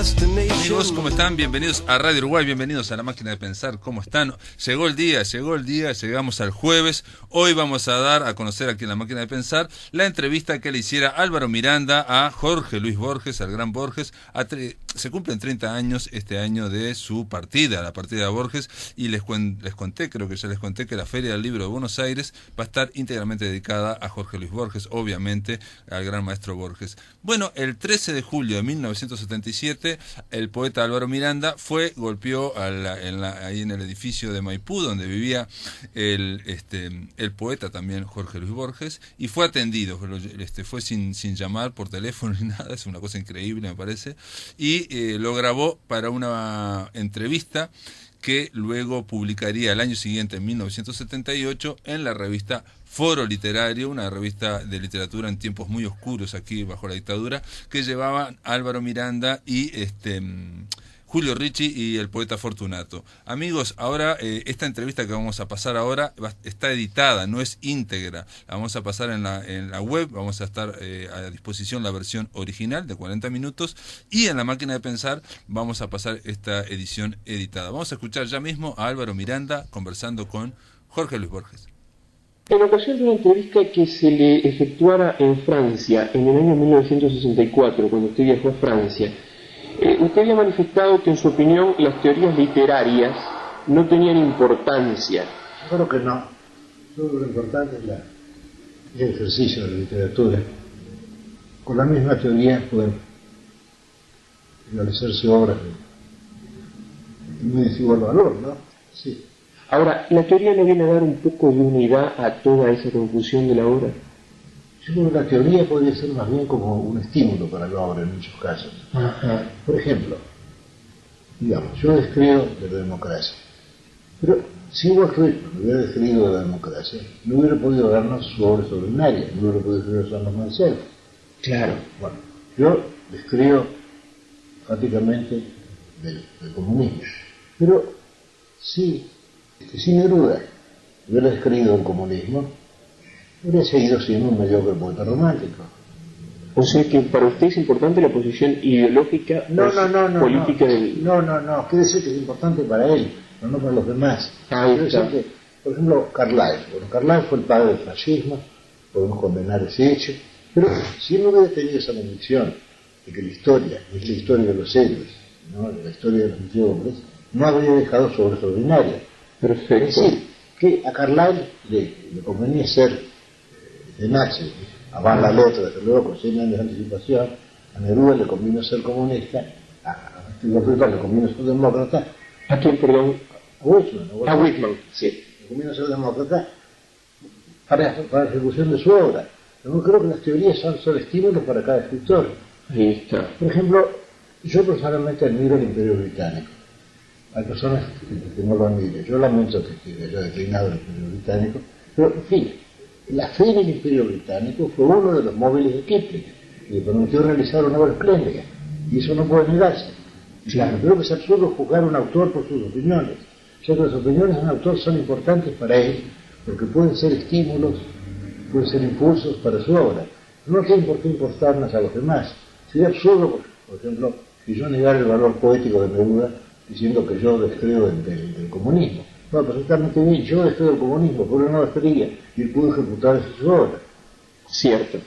Amigos, ¿cómo están? Bienvenidos a Radio Uruguay, bienvenidos a La Máquina de Pensar. ¿Cómo están? Llegó el día, llegamos al jueves. Hoy vamos a dar a conocer aquí en La Máquina de Pensar la entrevista que le hiciera Álvaro Miranda a Jorge Luis Borges, al gran Borges. Se cumplen 30 años este año de su partida, la partida de Borges, y les conté, creo que ya les conté, que la Feria del Libro de Buenos Aires va a estar íntegramente dedicada a Jorge Luis Borges, obviamente al gran maestro Borges. Bueno, el 13 de julio de 1977, el poeta Álvaro Miranda golpeó ahí en el edificio de Maipú, donde vivía el poeta también Jorge Luis Borges, y fue atendido, fue sin llamar por teléfono ni nada, es una cosa increíble me parece, y lo grabó para una entrevista que luego publicaría el año siguiente, en 1978, en la revista Foro Literario, una revista de literatura en tiempos muy oscuros aquí bajo la dictadura, que llevaban Álvaro Miranda y Julio Ricci y el poeta Fortunato. Amigos, ahora esta entrevista que vamos a pasar ahora está editada, no es íntegra. La vamos a pasar en la web, vamos a estar a disposición la versión original de 40 minutos y en La Máquina de Pensar vamos a pasar esta edición editada. Vamos a escuchar ya mismo a Álvaro Miranda conversando con Jorge Luis Borges. En ocasión de una entrevista que se le efectuara en Francia en el año 1964, cuando usted viajó a Francia, usted había manifestado que en su opinión las teorías literarias no tenían importancia. Yo creo que no. Yo creo que lo importante es el ejercicio de la literatura. Con la misma teoría pueden realizarse obras de muy desigual valor, ¿no? Sí. Ahora, ¿la teoría no viene a dar un poco de unidad a toda esa confusión de la obra? Yo creo que la teoría podría ser más bien como un estímulo para la obra en muchos casos. Ajá. Por ejemplo, digamos, yo describo de la democracia, pero si Walt Whitman hubiera descrito la democracia, no hubiera podido darnos su obra extraordinaria, no hubiera podido escribir San Marcelo. Claro. Bueno, yo describo prácticamente del comunismo, pero si Neruda hubiera descrito el comunismo, hubiera seguido siendo un mediocre poeta romántico. O sea que para usted es importante la posición ideológica política del... No, quiere decir que es importante para él, pero no para los demás. Quiere decir que, por ejemplo, Carlyle fue el padre del fascismo, podemos condenar ese hecho, pero si él no hubiera tenido esa convicción de que la historia es la historia de los héroes, ¿no? La historia de los hombres, no habría dejado su obra extraordinaria. Perfecto. Es decir, que a Carlyle le convenía ser de nazi, avan la letra, desde luego, con 100 años de anticipación. A Neruda le convino ser comunista, a Whitman le convino ser demócrata. ¿A quién, perdón? A Whitman. A Whitman, sí. Le convino ser demócrata para la ejecución de su obra. Yo creo que las teorías son estímulos para cada escritor. Ahí está. Por ejemplo, yo personalmente admiro el Imperio Británico. Hay personas que no lo admiran. Yo lamento que haya declinado el Imperio Británico, pero en fin, la fe en el Imperio Británico fue uno de los móviles de Kipling, que le permitió realizar una obra espléndida, y eso no puede negarse. Claro. Creo que es absurdo juzgar a un autor por sus opiniones, ya que las opiniones de un autor son importantes para él, porque pueden ser estímulos, pueden ser impulsos para su obra. No tienen por qué importarnos a los demás. Sería absurdo, por ejemplo, si yo negara el valor poético de Neruda, diciendo que yo descreo del comunismo. Bueno, perfectamente bien, yo descreo el comunismo, pero no descreía, y él pudo ejecutar su obra. Cierto,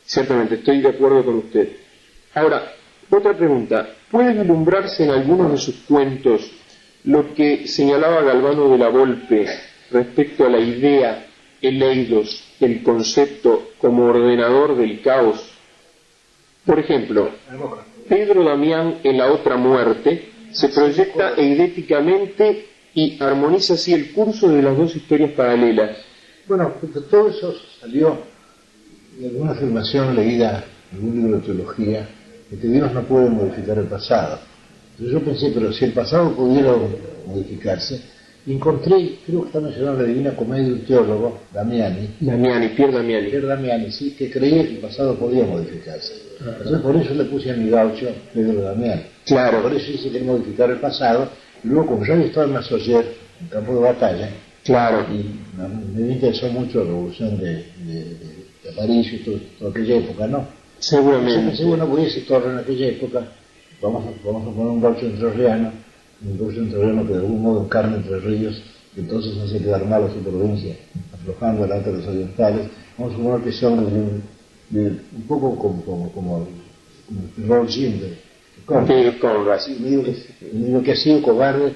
ciertamente, estoy de acuerdo con usted. Ahora, otra pregunta, ¿puede vislumbrarse en algunos de sus cuentos lo que señalaba Galvano de la Volpe respecto a la idea, el eidos, el concepto como ordenador del caos? Por ejemplo, Pedro Damián en La otra muerte se proyecta eidéticamente y armoniza así el curso de las dos historias paralelas. Bueno, todo eso salió de alguna afirmación leída en un libro de teología, de que Dios no puede modificar el pasado. Entonces yo pensé, pero si el pasado pudiera modificarse, encontré, creo que está mencionando la Divina Comedia de un teólogo, Pierre Damiani, sí, que creía que el pasado podía modificarse. Entonces por eso le puse a mi gaucho Pedro Damiani. Claro. Por eso hice que modificar el pasado, y luego como yo había estado en Massoyer, en campo de batalla, claro, y me interesó mucho la revolución de París y toda aquella época, ¿no? Seguramente. Entonces pensé, bueno, voy a situarlo en aquella época, vamos a poner un gaucho entrerriano que de algún modo encarna Entre Ríos, que entonces hace quedar mal a su provincia, aflojando delante de los orientales. Vamos a suponer que sea un poco como el Raúl Schindler, medio que ha sido cobarde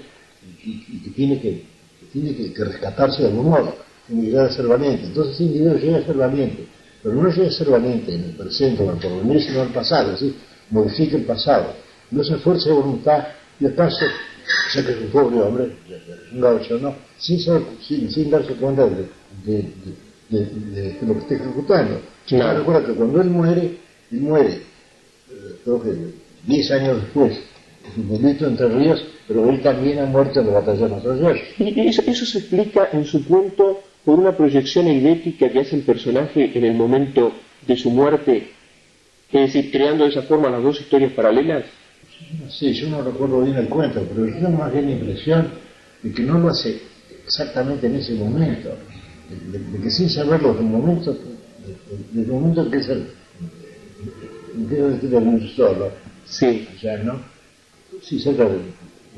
y que tiene que rescatarse de algún modo, tiene que llegar a ser valiente. Entonces ese individuo llega a ser valiente, pero no llega a ser valiente en el presente o en el porvenir, sino en el pasado, es decir, modifica el pasado, no se esfuerza de voluntad y de paso, ya que es un pobre hombre, es un gaucho, ¿no? sin darse cuenta de lo que está ejecutando. Claro. Recuerda que cuando él muere, creo que 10 años después de su delito en Entre Ríos, pero él también ha muerto en la batalla de Masayoshi. Y eso se explica en su cuento por una proyección eidética que hace el personaje en el momento de su muerte, es decir, creando de esa forma las dos historias paralelas. Sí, yo no recuerdo bien el cuento, pero yo tengo más bien la impresión de que no lo hace exactamente en ese momento, de que sin saberlo desde el momento en que es el solo, Sí, ya, ¿no? Sí, cerca de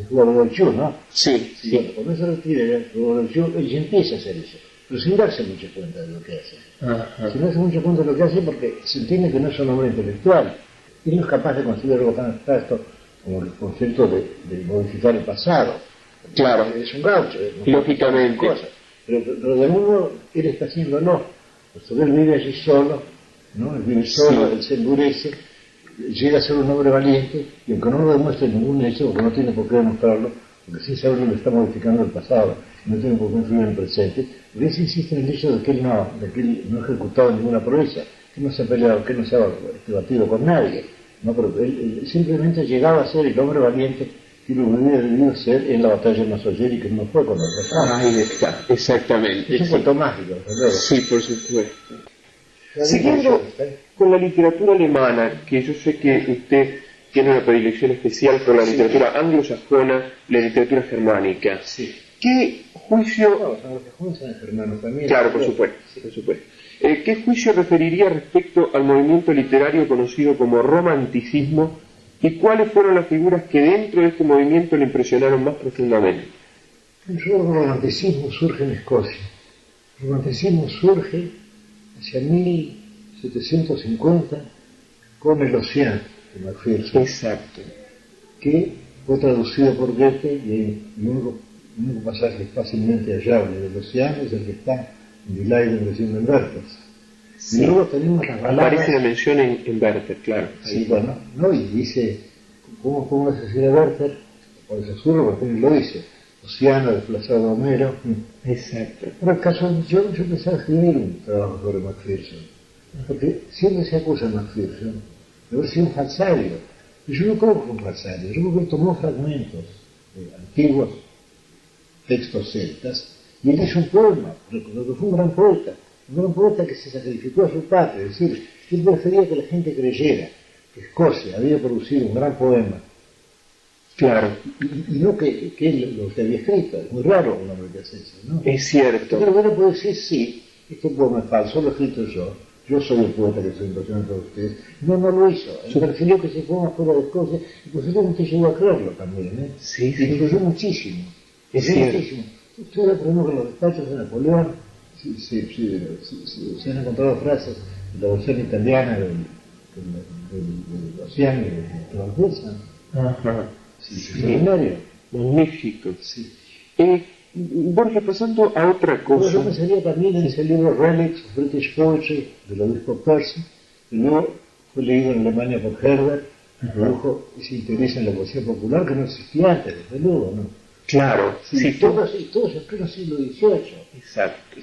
Jugador del Chu, ¿no? sí, Sí, sí. bueno, cuando se retira el Jugador del Chu, él ya empieza a hacer eso, pero sin darse mucha cuenta de lo que hace. Ajá. Se no hace mucha cuenta de lo que hace porque se entiende que no es un hombre intelectual. Y no es capaz de construir algo tan abstracto como el concepto de modificar el pasado. Claro. Es un gaucho. Lógicamente. Cosas. Pero de algún modo él está haciéndolo. Porque él vive allí solo, ¿no? Él vive solo, Sí. él se endurece, llega a ser un hombre valiente, y aunque no lo demuestre en ningún hecho, porque no tiene por qué demostrarlo, porque sin saberlo le está modificando el pasado, no tiene por qué influir en el presente, pero él se insiste en el hecho de que él no ha ejecutado ninguna proeza, que no se ha peleado, que no se ha batido con nadie, ¿no? Pero él simplemente llegaba a ser el hombre valiente que lo hubiera debido ser en la batalla de Masayoshi, y que no fue con los demás. Ahí está, exactamente. Es un Sí. cuento mágico, desde luego. Sí, por supuesto. Siguiendo con la literatura alemana, que yo sé que usted tiene una predilección especial por la literatura anglosajona, la literatura germánica. Sí. ¿Qué juicio... No, los que juntan hermanos también. Claro, por supuesto, por supuesto. ¿Qué juicio referiría respecto al movimiento literario conocido como romanticismo y cuáles fueron las figuras que dentro de este movimiento le impresionaron más profundamente? El romanticismo surge en Escocia. El romanticismo surge hacia 1750 con el Océano de Macpherson, Exacto. que fue traducido por Goethe, y el único pasaje fácilmente hallable del Océano es el que está en Die Leiden des jungen Werthers. Sí. Y luego tenemos las baladas. Aparece la mención en Werther, claro. Sí, bueno, ¿no? Y dice, ¿cómo es decir a Werther? Por eso surge, porque él lo dice. Océano, desplazado de Homero. Exacto. Por el caso, yo empecé a escribir un trabajo sobre Macpherson, porque siempre se acusa a Macpherson de haber sido un falsario. Y yo no creo que fue un falsario, yo creo que él tomó fragmentos de antiguos textos celtas y él hizo un poema, pero que fue un gran poeta que se sacrificó a su patria, es decir, él prefería que la gente creyera que Escocia había producido un gran poema. Claro. Y no que él lo que había escrito. Es muy raro un hombre que hace eso, ¿no? Es cierto. Pero bueno, puede decir, sí, este poema es falso, lo he escrito yo soy el poeta que soy impresionante de ustedes. No lo hizo. Él prefirió que ese poema fuera de Escocia, y posiblemente llegó a creerlo también, ¿eh? Sí, Y influyó muchísimo. Es cierto. Muchísimo. Ustedes aprendieron que en los despachos de Napoleón se han encontrado frases de la versión italiana del Océano de Macpherson. Ajá. Sí, extraordinario. Magnífico. Sí. Borges, pasando a otra Bueno, yo cosa. pensaría también en ese libro Relics of British Poetry del obispo Percy, que luego fue leído en Alemania por Herbert, que produjo ese interés en la poesía popular que no existía antes, desde luego, ¿no? Claro, sí, todo en pleno siglo XVIII. exacto.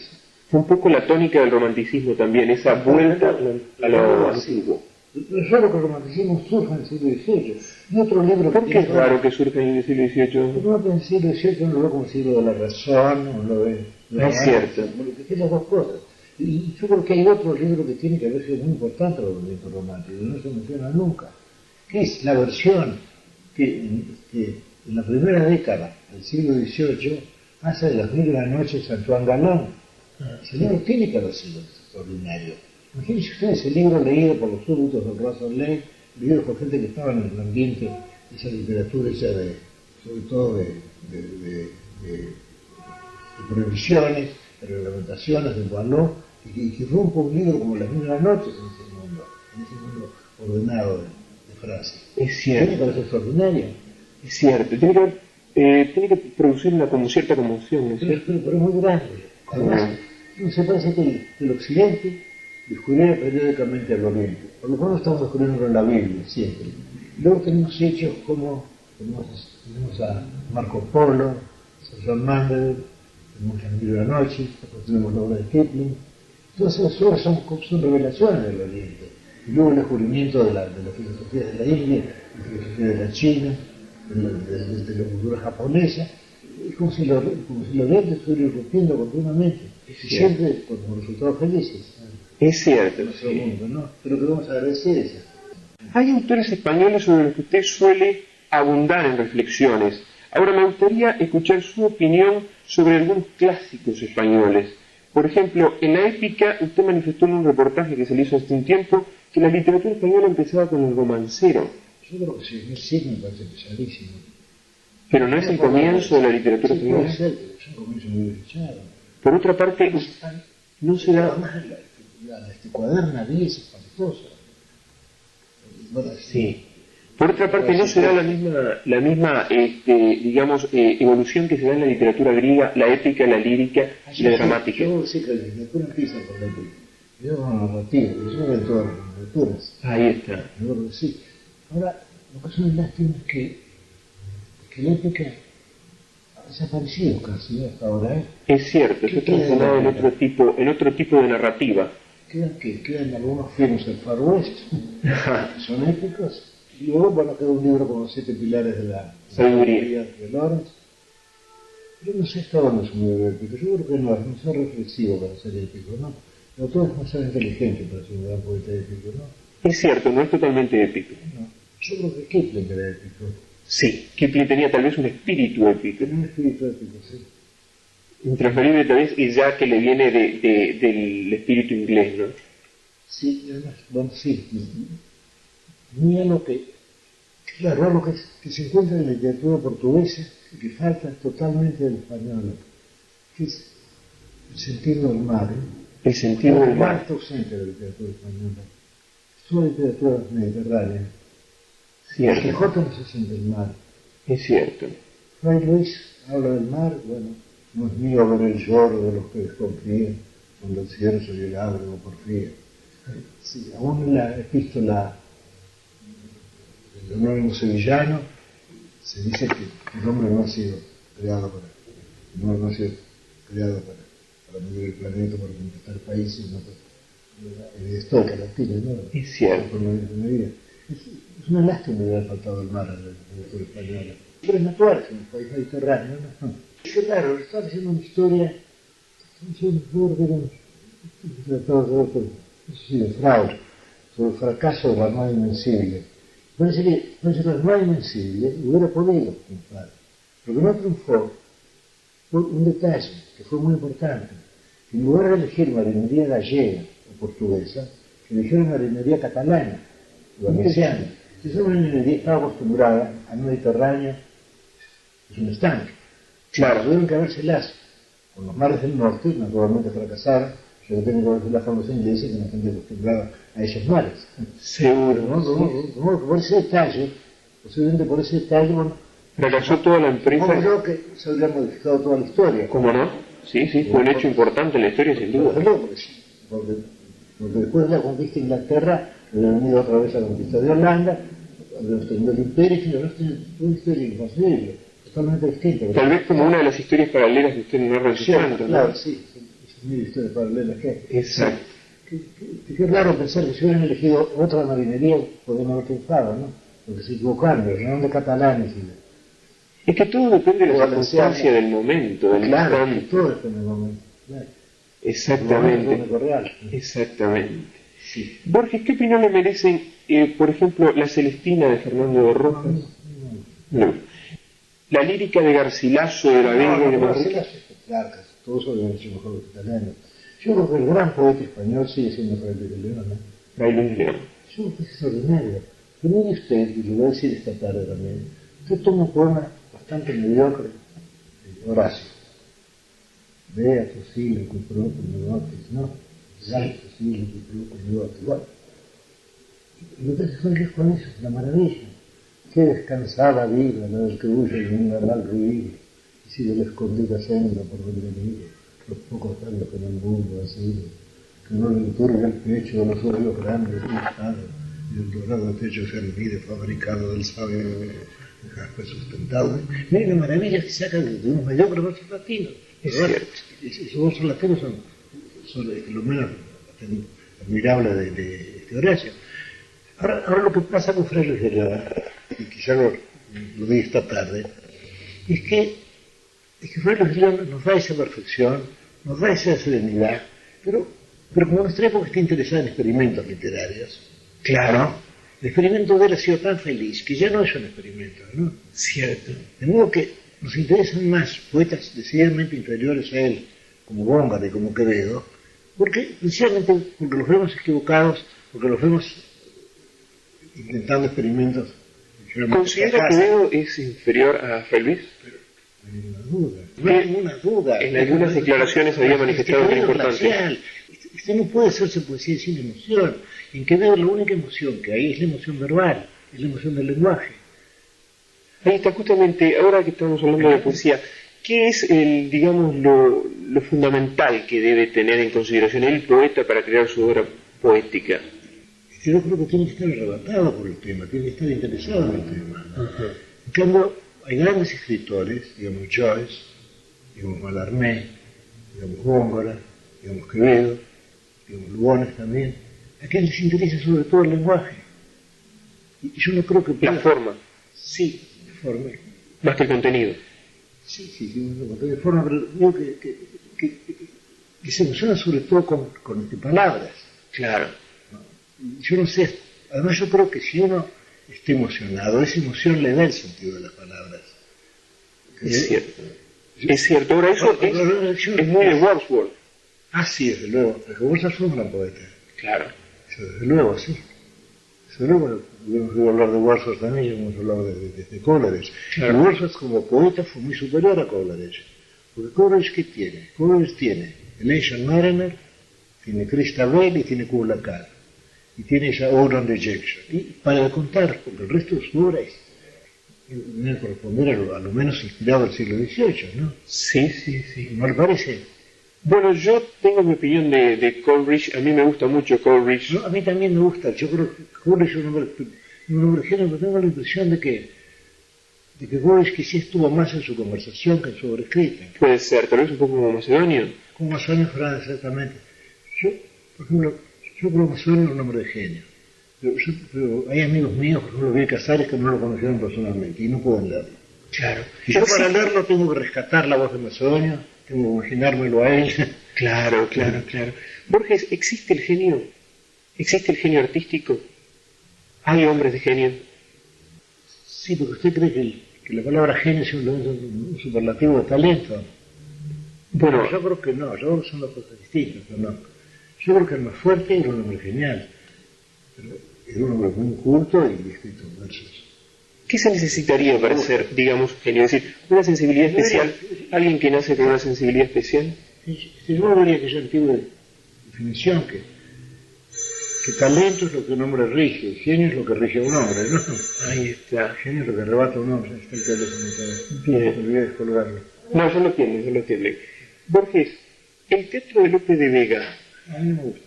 Fue un poco la tónica del romanticismo también, esa vuelta a lo antiguo. Es raro que el romanticismo surja en el siglo XVIII. Y otro libro ¿Por qué es raro que surja en el siglo XVIII? Uno en el siglo XVIII uno lo ve como el siglo de la razón, uno lo ve... Es cierto. Que es las dos cosas. Y yo creo que hay otro libro que tiene que haber sido muy importante para el movimiento romántico, y no se menciona nunca, que es la versión que en la primera década del siglo XVIII hace de las 1000 de la noche Antoine Galland. Ese libro tiene que haber sido extraordinario. Imagínense ustedes ese libro leído por los súbditos del roi Soleil, leído por gente que estaba en el ambiente esa literatura hecha sobre todo de prohibiciones, de reglamentaciones, de valor, y que rompa un libro como Las 1000 noches en ese mundo ordenado de frases. Es cierto. Tiene que ser extraordinario. Es cierto. Tiene que producir como cierta conmoción, ¿no es cierto? Pero es muy grande. Además, no se parece que el Occidente descubriera periódicamente al Oriente. Por lo menos estamos descubriendo en la Biblia, siempre. Luego tenemos hechos como tenemos a Marco Polo, a John Mandel, tenemos a Mil de la Noche, tenemos la obra de Kipling. Todas esas obras son revelaciones del Oriente. Y luego el descubrimiento de la filosofía de la India, la filosofía de la China, de la cultura japonesa. Es como si el Oriente estuviera irrumpiendo continuamente, y siempre con resultados felices. Es cierto. Nuestro mundo, ¿no? Pero queremos agradecer eso. Hay autores españoles sobre los que usted suele abundar en reflexiones. Ahora me gustaría escuchar su opinión sobre algunos clásicos españoles. Por ejemplo, en la épica, usted manifestó en un reportaje que se le hizo hace un tiempo que la literatura española empezaba con el romancero. Yo creo que sí, el signo me parece pesadísimo. Pero no es el comienzo de la literatura Sí, puede española. ser, pero es un comienzo muy desdichado. Por otra parte, no se da... Además, la cuadernaria es espantosa. Bueno, Sí. Por otra parte, no se da la misma digamos, evolución que se da en la literatura griega, la épica, la lírica y la dramática. Yo sé que la literatura empieza por la épica. Yo con la narrativa, yo creo en todas las literaturas. Ahí está. Yo creo que sí. Ahora, lo que es una lástima es que la épica ha desaparecido casi hasta ahora, ¿eh? Es cierto, se ha transformado en otro tipo de narrativa. Quedan algunos filmes del Far West, que son épicos, y luego van a quedar un libro con los 7 pilares de la sabiduría de Lawrence. Yo no sé hasta dónde es un libro épico, yo creo que no es demasiado reflexivo para ser épico, ¿no? El autor es demasiado inteligente para ser un gran poeta épico, ¿no? Es cierto, no es totalmente épico. No. Yo creo que Kipling era épico. Sí, Kipling tenía tal vez un espíritu épico. Tenía un espíritu épico, sí. Intransferible tal vez, y ya que le viene del espíritu inglés, ¿no? Sí, además, bueno, sí. Mira lo que, claro, algo que se encuentra en la literatura portuguesa y que falta totalmente del español, que es el sentido del mar. El sentido del mar. Está ausente de la literatura española. Es toda literatura mediterránea. El Quijote no se siente el mar. Es cierto. Fray Luis habla del mar, bueno, no es mío ver el lloro de los que desconfían, cuando el cielo se le abre o porfía. Sí, aún en la epístola del anónimo sevillano se dice que el hombre no ha sido creado para medir el planeta, para conquistar países, sino para estoica latina, ¿no? Es cierto. Por medida. Es una lástima que haya faltado el mar a la literatura española. Pero es natural, es un país mediterráneo, ¿no? Es que claro, está haciendo una historia, de fraude, sobre el fracaso de la Armada Invencible. Parece que la Armada Invencible hubiera podido triunfar, pero que no triunfó por un detalle que fue muy importante. En lugar de elegir marinería gallega o portuguesa, eligieron marinería catalana o valenciana. Esa marinería estaba acostumbrada al Mediterráneo, es un estanque. Claro, tuvieron que habérselas con los mares del norte, naturalmente fracasaron, pero tienen que habérselas con los ingleses, que no están acostumbrados a esos mares. Seguro. ¿No? Por ese detalle, posiblemente por ese detalle, bueno, fracasó toda la empresa. como yo que se habría modificado toda la historia. ¿Cómo no? Sí, fue un hecho importante en la historia, sin duda. Porque después de la conquista de Inglaterra, había venido otra vez a la conquista de Holanda, había tenido el imperio, y ahora tiene una historia inconcebible, totalmente distinta. Tal vez como una de las historias paralelas que usted narra en su canto, ¿no? Claro, sí, es una historia paralela que hay. Exacto. Qué raro pensar que si hubieran elegido otra marinería, podrían haber triunfado, ¿no? Porque se equivocaron, pero de catalanes y Es que todo depende de la circunstancia del momento, del instante. todo depende del momento. Claro. Exactamente. Real. Exactamente. Sí. Borges, ¿qué opinión le merecen, por ejemplo, La Celestina de Fernando de Rojas? No. La lírica de Garcilaso de la Vega y de Manrique. Todos eso lo han hecho mejor los italianos. Yo creo que el gran poeta español sigue siendo Fray Luis León, ¿no? Fray Luis León. Yo creo que es extraordinario. Pero mire usted, y lo voy a decir esta tarde también, usted toma un poema bastante mediocre de Horacio. Vea tu siglo que propio negotis, ¿no? Vea tu siglo que propio negotis. Bueno, y lo que hace Jorge con eso es una maravilla. Qué descansada vida la del que huye en un mal ruido, y sigue la escondida senda por donde mire, los pocos años que en el mundo ha sido, que no le enturga el pecho de los ojos grandes y estados, y el dorado techo servido fabricado del sabio de jaspe sustentado. Mira la maravilla que saca de unos mediocres versos latinos. Es cierto. Esos versos latinos son lo menos admirables de Horacio. Ahora lo que pasa con Fray Luis de León, y quizá lo vi esta tarde, es que Fray Luis de León nos da esa perfección, nos da esa serenidad, pero como nuestra época está interesada en experimentos literarios, claro, el experimento de él ha sido tan feliz que ya no es un experimento, ¿no? Cierto. De modo que nos interesan más poetas decididamente inferiores a él, como Góngora y como Quevedo, precisamente porque los vemos equivocados, porque los vemos intentando experimentos. ¿Considera que Quevedo es inferior a Fray Luis? No hay ninguna duda. En algunas declaraciones había manifestado algo importante. Usted no puede hacerse poesía sin emoción. En Quevedo la única emoción que hay es la emoción verbal, es la emoción del lenguaje. Ahí está, justamente, ahora que estamos hablando de poesía, ¿qué es lo fundamental que debe tener en consideración el poeta para crear su obra poética? Yo creo que tiene que estar arrebatado por el tema, tiene que estar interesado en el tema. En cambio, hay grandes escritores, digamos Joyce, digamos Mallarmé, digamos Góngora, digamos Quevedo, digamos Lugones también, a quienes les interesa sobre todo el lenguaje. Y yo no creo que... La forma. Sí, la forma. Más que el contenido. Sí, de forma, pero digo que se emociona sobre todo con palabras. Claro. Yo no sé, además yo creo que si uno está emocionado, esa emoción le da el sentido de las palabras. Es cierto. Es cierto, ahora eso es muy de Wordsworth. Ah, sí, desde luego, porque Wordsworth es un gran poeta. Claro. Eso desde luego, sí. Desde luego, hemos hablar de Wordsworth también, hemos hablado de Coleridge. Claro. Y Wordsworth como poeta fue muy superior a Coleridge. Porque Coleridge, ¿qué tiene? Coleridge tiene el Ancient Mariner, tiene Christabel y tiene Kubla Khan. Y tiene esa Ode on Dejection. Y para de contar, porque el resto de su obra es debe corresponder a lo menos inspirado del siglo XVIII, ¿no? Sí. ¿No le parece? Bueno, yo tengo mi opinión de Coleridge, a mí me gusta mucho Coleridge. No, a mí también me gusta, yo creo que Coleridge es un hombre genio, pero tengo la impresión de que Coleridge quizás estuvo más en su conversación que en su obra escrita. Puede ser, tal vez un poco como Macedonio. Como Macedonio Fernández, exactamente. Yo, por ejemplo, creo que Macedonio es un hombre de genio. Pero hay amigos míos, por ejemplo, Luis Casares, que no lo conocieron personalmente y no pueden leerlo. Claro. Y yo para leerlo tengo que rescatar la voz de Macedonio, tengo que imaginármelo a él. Claro. Borges, ¿existe el genio? ¿Existe el genio artístico? ¿Hay hombres de genio? Sí, porque usted cree que la palabra genio es un superlativo de talento. Bueno, yo creo que no, yo creo que son dos cosas distintas, pero no. Yo creo que el más fuerte era un hombre genial, pero era un hombre muy culto y escrito versos. ¿Qué se necesitaría para ser, digamos, genio? Es decir, una sensibilidad especial, alguien que nace con una sensibilidad especial. Yo vería que yo antigua definición, que talento es lo que un hombre rige, genio es lo que rige a un hombre, ¿no? Ahí está. Genio es lo que arrebata a un hombre, está el teléfono. Bien. Me olvidé de descolgarlo. No, yo lo entiendo. Borges, el teatro de Lope de Vega. A mí no me gusta.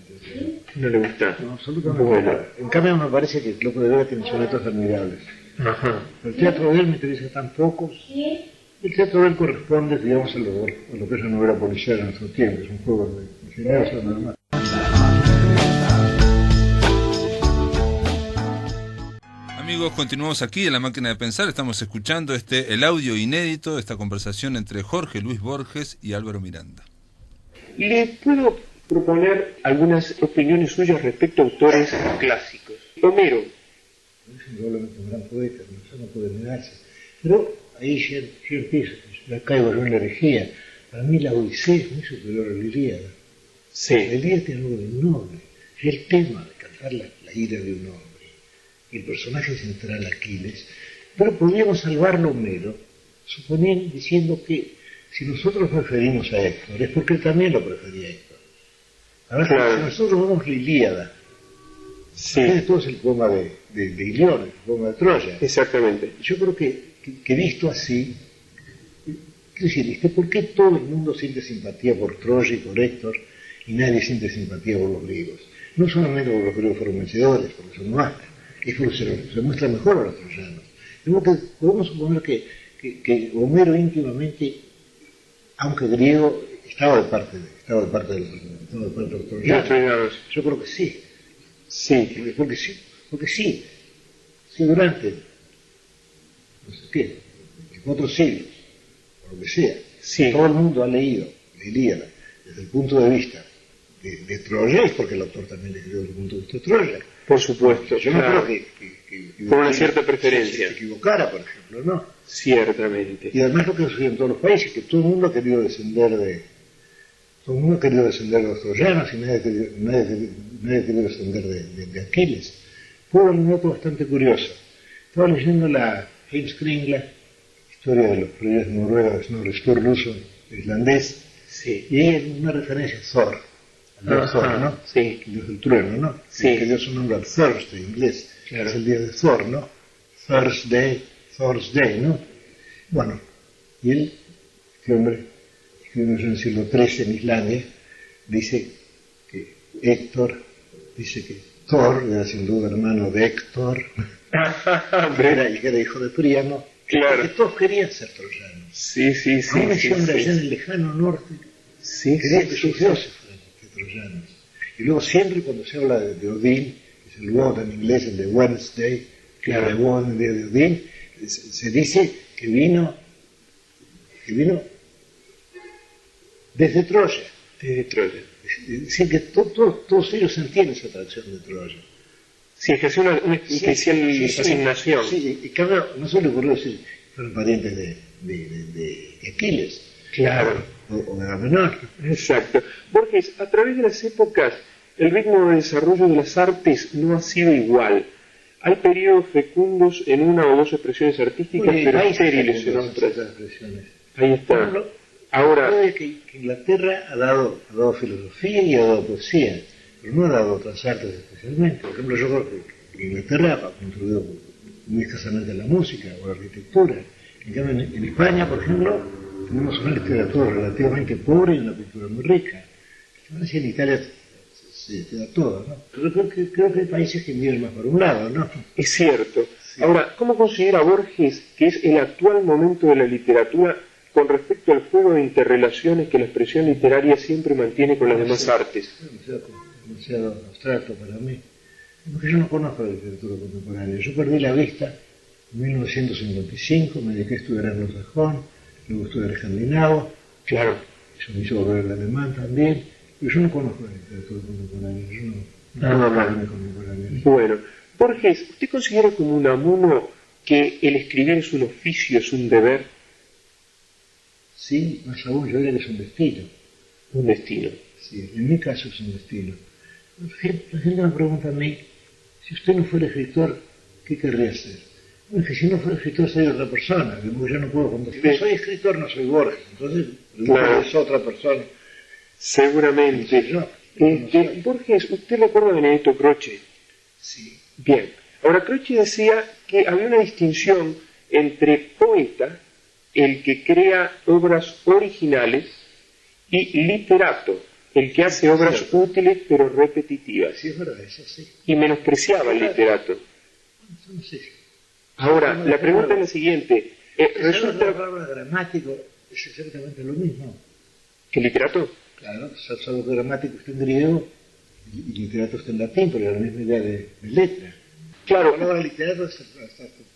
¿No le gusta? No, absolutamente. Bueno. En cambio me parece que Lope de Vega tiene sonetos admirables. Ajá. El teatro de él me interesa tan poco. El teatro de él corresponde, digamos, a lo que es una novela policial en su tiempo, es un juego de géneros nada más. Amigos, continuamos aquí en La Máquina de Pensar, estamos escuchando el audio inédito de esta conversación entre Jorge Luis Borges y Álvaro Miranda. Le puedo proponer algunas opiniones suyas respecto a autores clásicos. Homero. Es indudablemente un gran poeta, eso no puede negarse. Pero ahí yo empiezo, ya caigo yo en la herejía. Para mí la Odisea es muy superior a la Ilíada. Sí. La Ilíada tiene algo de noble, es el tema de cantar la ira de un hombre. el personaje central Aquiles, pero podríamos salvarlo a Homero, suponiendo, diciendo que si nosotros preferimos a Héctor, es porque él también lo prefería a Héctor. Ahora, Claro. si nosotros vemos la Ilíada, Sí, todo es el poema de Ilión, el poema de Troya. exactamente. Yo creo que visto así, quiero decir, ¿por qué todo el mundo siente simpatía por Troya y por Héctor y nadie siente simpatía por los griegos? No solamente porque los griegos fueron vencedores, porque son más, es porque se muestra mejor a los troyanos. Podemos suponer que Homero íntimamente, aunque griego, estaba de parte de los troyanos. Yo creo que sí. Sí, Porque sí, durante, no sé qué, 4 siglos, o lo que sea, sí, todo el mundo ha leído la Ilíada desde el punto de vista de Troya, es porque el autor también le escribió desde el punto de vista de Troya. por supuesto. Yo no claro. creo que Con una cierta preferencia. se equivocara, por ejemplo, ¿no? Ciertamente. Y además lo que sucede en todos los países, que todo el mundo ha querido descender de los troyanos y nadie ha querido descender de Aquiles. Fue un dato bastante curioso. Estaba leyendo la Heimskringla, historia de los proyectos de Noruega de Snorre Sturluson, islandés, Sí. y hay una referencia a Thor, al dios Thor, ¿no? Sí. El dios del trueno, ¿no? Sí. Que dio su nombre al Thursday, inglés, Claro. es el día de Thor, ¿no? Thursday, ¿no? Bueno, y él, este hombre, escribió en el siglo XIII en Islandia, dice que Thor era sin duda hermano de Héctor, y que era hijo de Príamo, Claro. que todos querían ser troyanos. Sí, sí, sí. Aún sí, ese hombre sí. allá en el lejano norte Sí, quería sí, que sí, sus dioses fueran troyanos. Y luego siempre cuando se habla de Odín, que es el God en inglés, el de Wednesday, que Claro. es el God de Odín, se dice que vino desde Troya. Desde Troya. Es decir, que todos ellos sentían esa atracción de Troya. Sí, ejerció una especial fascinación. Sí, y claro, no se le ocurrió decir que fueron parientes de Aquiles. Claro. O de Agamenón. Exacto. Borges, a través de las épocas, el ritmo de desarrollo de las artes no ha sido igual. Hay periodos fecundos en una o dos expresiones artísticas, Oye, pero países estériles en fecundos en otras. esas expresiones. Ahí Por está. ejemplo, Ahora, puede que Inglaterra ha dado filosofía y ha dado poesía, pero no ha dado otras artes especialmente. Por ejemplo, yo creo que Inglaterra ha contribuido muy escasamente a la música o a la arquitectura. En cambio, en España, por ejemplo, tenemos una literatura relativamente pobre y una cultura muy rica. En Italia se da todo, ¿no? Pero creo que hay países que miran más por un lado, ¿no? es cierto. Ahora, ¿cómo considera Borges que es el actual momento de la literatura con respecto al juego de interrelaciones que la expresión literaria siempre mantiene con las demás artes? Demasiado abstracto para mí. Porque yo no conozco la literatura contemporánea. Yo perdí la vista en 1955, me dediqué a estudiar anglosajón, luego estudiar escandinavo, Claro. eso me hizo volver al alemán también, pero yo no conozco la literatura contemporánea, yo no Ah, conozco no. la contemporánea. Bueno, Borges, ¿usted considera como Unamuno que el escribir es un oficio, es un deber, Sí, más aún, yo diría que es un destino. un destino? Sí, en mi caso es un destino. La gente me pregunta a mí, si usted no fuera escritor, ¿qué querría hacer? Bueno, es que si no fuera escritor sería otra persona, porque yo no puedo contestar. Sí. Soy escritor, no soy Borges, entonces Claro. es otra persona. Seguramente. Yo, no soy. Borges, ¿usted recuerda a Benedetto Croce? Sí. Bien. Ahora, Croce decía que había una distinción entre poeta, el que crea obras originales, y literato, el que hace obras Cierto. útiles pero repetitivas. Sí, es verdad, eso sí. Y menospreciaba al literato. Yo no sé si... Ahora, la pregunta es la siguiente. La ¿Resulta palabra gramático es exactamente lo mismo. que el literato? Claro, salvo que gramático está en griego y literato está en latín, pero es la misma idea de letra. Claro, La palabra literato está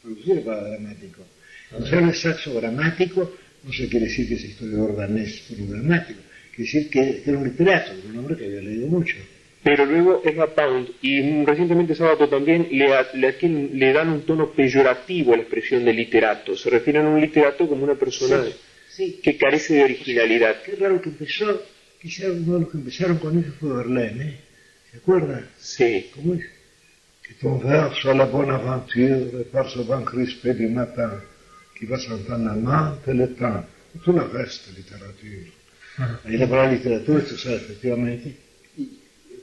producida para gramático. Cuando se habla de saxo gramático, no se quiere decir que ese historiador danés fue un gramático, quiere decir que era un literato, un hombre que había leído mucho. pero luego Emma Pound y recientemente Sábato también le dan un tono peyorativo a la expresión de literato. Se refieren a un literato como una persona Sí, que carece de originalidad. qué raro que empezó, quizá uno de los que empezaron con eso fue Verlaine, ¿Se acuerda? Sí. ¿Cómo es? que ton vers soit la bonne aventure, et par ce vent crispé du matin, qui va sentant amante le temps. Esto es una resta literatura. Ahí la palabra literatura está usada efectivamente,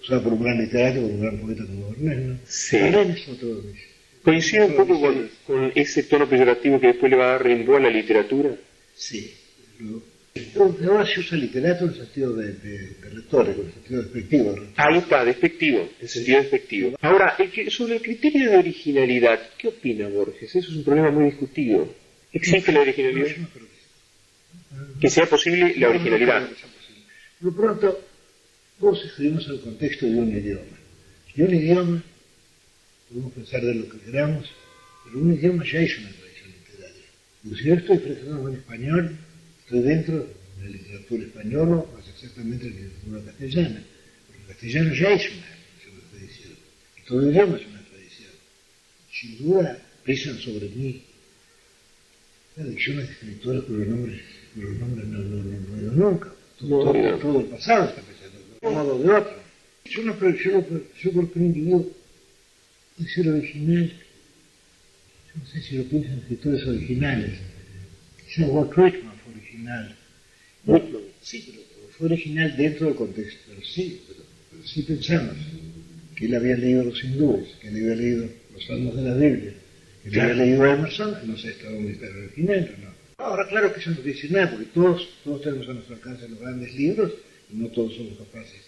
usada por un gran literato, por un gran poeta como Borges, ¿no? Sí. Borges es otro. ¿Coincide un poco con ese tono peyorativo que después le va a dar Rimbaud a la literatura? Sí. Ahora se usa literato en el sentido de retórico, en el sentido despectivo. ¿No? Ahí está, despectivo, en sentido despectivo. Ahora, sobre el criterio de originalidad, ¿qué opina Borges? Eso es un problema muy discutido. ¿Existe la originalidad? No, yo no creo Que sea posible la originalidad. No creo que sea posible. Por lo pronto, todos escribimos en el contexto de un idioma. Y un idioma, podemos pensar de lo que queramos, pero un idioma ya es una tradición literaria. Y si yo estoy expresando en español, estoy dentro de la literatura española, más exactamente de la literatura castellana. Porque el castellano ya es una tradición. Y todo idioma es una tradición. Sin duda, pesan sobre mí adicciones de escritores cuyos nombres no he oído nunca. Todo el pasado está pesando, de un modo o de otro. Yo creo que un individuo debe ser original. Yo no sé si lo piensan escritores originales. Quizás Walt Whitman fue original. Whitman, sí, pero fue original dentro del contexto. Pero sí pensamos que él había leído los hindúes, que él había leído los salmos de la Biblia, que él había leído a Emerson, que no sé, estaba un literario original o no. Ahora, claro que eso no dice nada, porque todos tenemos a nuestro alcance los grandes libros y no todos somos capaces.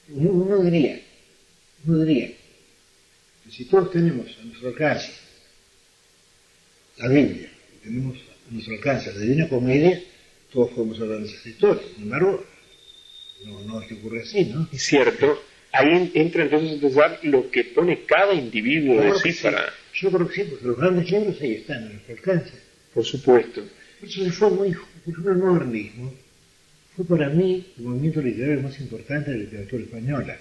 Uno diría que si todos tenemos a nuestro alcance la Biblia, y tenemos a nuestro alcance la Divina Comedia, todos podemos ser grandes escritores. Sin embargo, no es que ocurre así, ¿no? Es cierto. Ahí entra entonces a pensar lo que pone cada individuo de sí para... Yo creo que sí, porque los grandes libros ahí están a nuestro alcance. Por supuesto. Por eso se fue muy... Por ejemplo, el modernismo fue para mí el movimiento literario más importante de la literatura española.